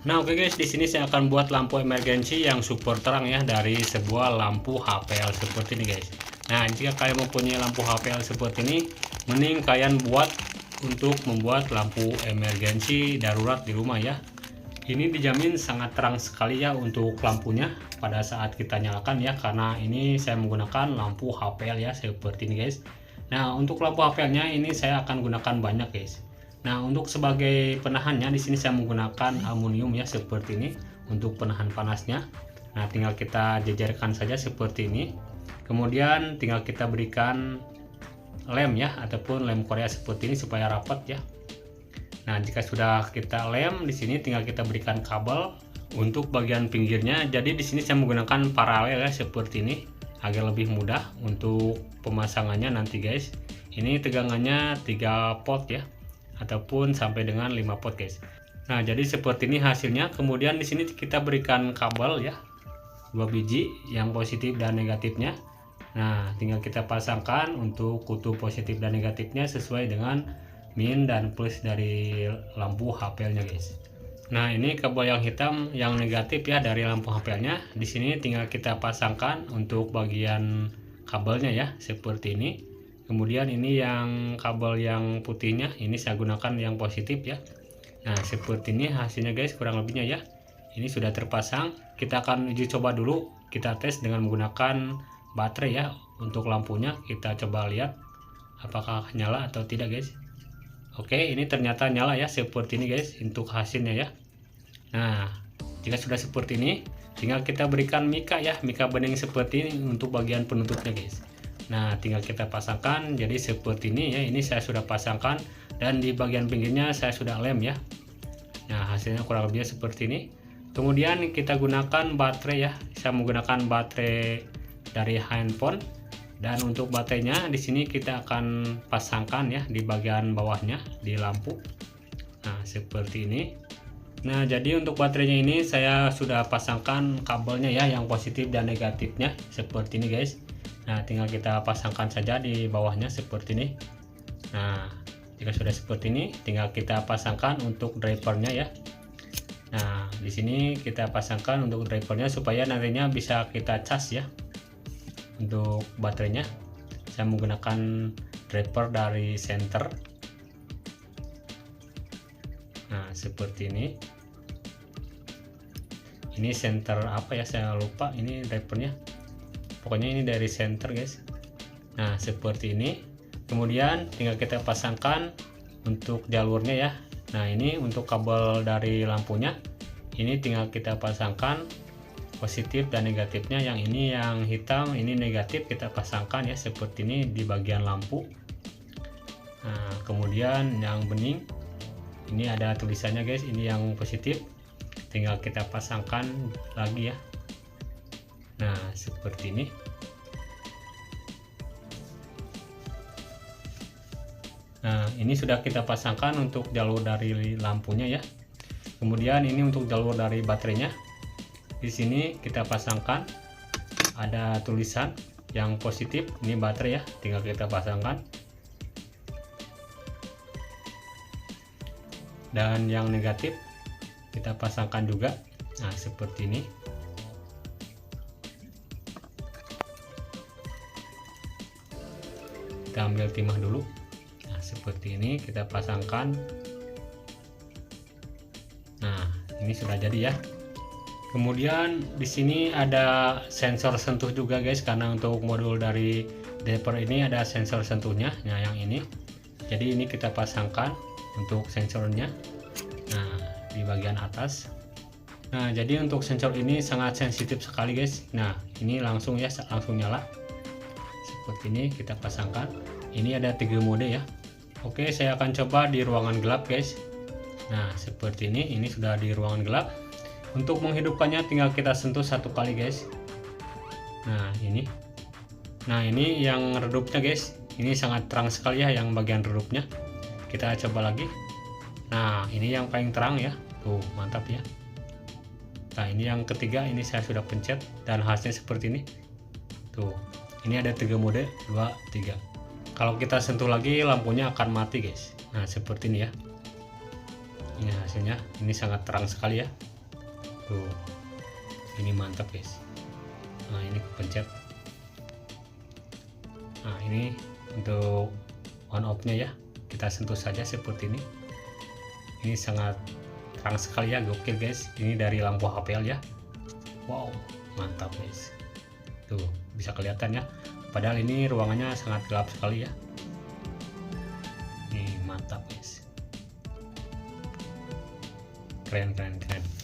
Nah, oke guys, di sini saya akan buat lampu emergensi yang super terang ya dari sebuah lampu HPL seperti ini guys. Nah, jika kalian mempunyai lampu HPL seperti ini, mending kalian buat untuk membuat lampu emergensi darurat di rumah ya. Ini dijamin sangat terang sekali ya untuk lampunya pada saat kita nyalakan ya, karena ini saya menggunakan lampu HPL ya seperti ini guys. Nah, untuk lampu HPL-nya ini saya akan gunakan banyak guys. Nah, untuk sebagai penahannya di sini saya menggunakan aluminium ya seperti ini untuk penahan panasnya. Nah, tinggal kita jejerkan saja seperti ini. Kemudian tinggal kita berikan lem ya ataupun lem Korea seperti ini supaya rapat ya. Nah, jika sudah kita lem di sini tinggal kita berikan kabel untuk bagian pinggirnya. Jadi di sini saya menggunakan paralel ya seperti ini agar lebih mudah untuk pemasangannya nanti guys. Ini tegangannya 3 volt ya, ataupun sampai dengan 5 pot guys. Nah, jadi seperti ini hasilnya. Kemudian di sini kita berikan kabel ya, 2 biji yang positif dan negatifnya. Nah, tinggal kita pasangkan untuk kutub positif dan negatifnya sesuai dengan min dan plus dari lampu HPL-nya guys. Nah, ini kabel yang hitam yang negatif ya dari lampu HPL-nya. Di sini tinggal kita pasangkan untuk bagian kabelnya ya seperti ini. Kemudian ini yang kabel yang putihnya ini saya gunakan yang positif ya. Nah, seperti ini hasilnya guys kurang lebihnya ya. Ini sudah terpasang. Kita akan uji coba dulu. Kita tes dengan menggunakan baterai ya. Untuk lampunya kita coba lihat apakah nyala atau tidak guys. Oke, ini ternyata nyala ya seperti ini guys untuk hasilnya ya. Nah, jika sudah seperti ini tinggal kita berikan mika ya, mika bening seperti ini untuk bagian penutupnya guys. Nah, tinggal kita pasangkan jadi seperti ini ya. Ini saya sudah pasangkan dan di bagian pinggirnya saya sudah lem ya. Nah, hasilnya kurang lebihnya seperti ini. Kemudian kita gunakan baterai ya. Saya menggunakan baterai dari handphone dan untuk baterainya di sini kita akan pasangkan ya di bagian bawahnya di lampu. Nah, seperti ini. Nah, jadi untuk baterainya ini saya sudah pasangkan kabelnya ya yang positif dan negatifnya seperti ini guys. Nah, tinggal kita pasangkan saja di bawahnya seperti ini. Nah, jika sudah seperti ini, tinggal kita pasangkan untuk drivernya ya. Nah, di sini kita pasangkan untuk drivernya supaya nantinya bisa kita cas ya. Untuk baterainya, saya menggunakan driver dari center. Nah, seperti ini. Ini center apa ya? Saya lupa. Ini drivernya. Pokoknya ini dari center guys. Nah, seperti ini. Kemudian tinggal kita pasangkan untuk jalurnya ya. Nah, ini untuk kabel dari lampunya. Ini tinggal kita pasangkan positif dan negatifnya. Yang ini yang hitam, ini negatif, kita pasangkan ya seperti ini di bagian lampu. Nah, kemudian yang bening ini ada tulisannya guys, ini yang positif, tinggal kita pasangkan lagi ya. Nah, seperti ini. Nah, ini sudah kita pasangkan untuk jalur dari lampunya ya. Kemudian ini untuk jalur dari baterainya. Di sini kita pasangkan ada tulisan yang positif, ini baterai ya, tinggal kita pasangkan. Dan yang negatif kita pasangkan juga. Nah, seperti ini. Kita ambil timah dulu. Nah, seperti ini kita pasangkan. Nah, ini sudah jadi ya. Kemudian di sini ada sensor sentuh juga guys, karena untuk modul dari driver ini ada sensor sentuhnya. Nah, yang ini. Jadi ini kita pasangkan untuk sensornya. Nah, di bagian atas. Nah, jadi untuk sensor ini sangat sensitif sekali guys. Nah, ini langsung ya, langsung nyala. Seperti ini kita pasangkan. Ini ada 3 mode ya. Oke, saya akan coba di ruangan gelap guys. Nah, seperti ini sudah di ruangan gelap. Untuk menghidupkannya tinggal kita sentuh 1 kali guys. Nah, ini. Nah, ini yang redupnya guys. Ini sangat terang sekali ya yang bagian redupnya. Kita coba lagi. Nah, ini yang paling terang ya. Tuh, mantap ya. Nah, ini yang ketiga, ini saya sudah pencet dan hasilnya seperti ini. Tuh, ini ada 3 mode, 2, 3. Kalau kita sentuh lagi lampunya akan mati guys. Nah, seperti ini ya. Ini hasilnya, ini sangat terang sekali ya. Tuh, ini mantap guys. Nah ini pencet. Nah ini untuk on off nya ya, kita sentuh saja seperti ini. Ini sangat terang sekali ya, gokil guys. Ini dari lampu HPL ya. Wow, mantap guys. Tuh bisa kelihatan ya, padahal ini ruangannya sangat gelap sekali ya. Ini mantap guys, keren keren keren.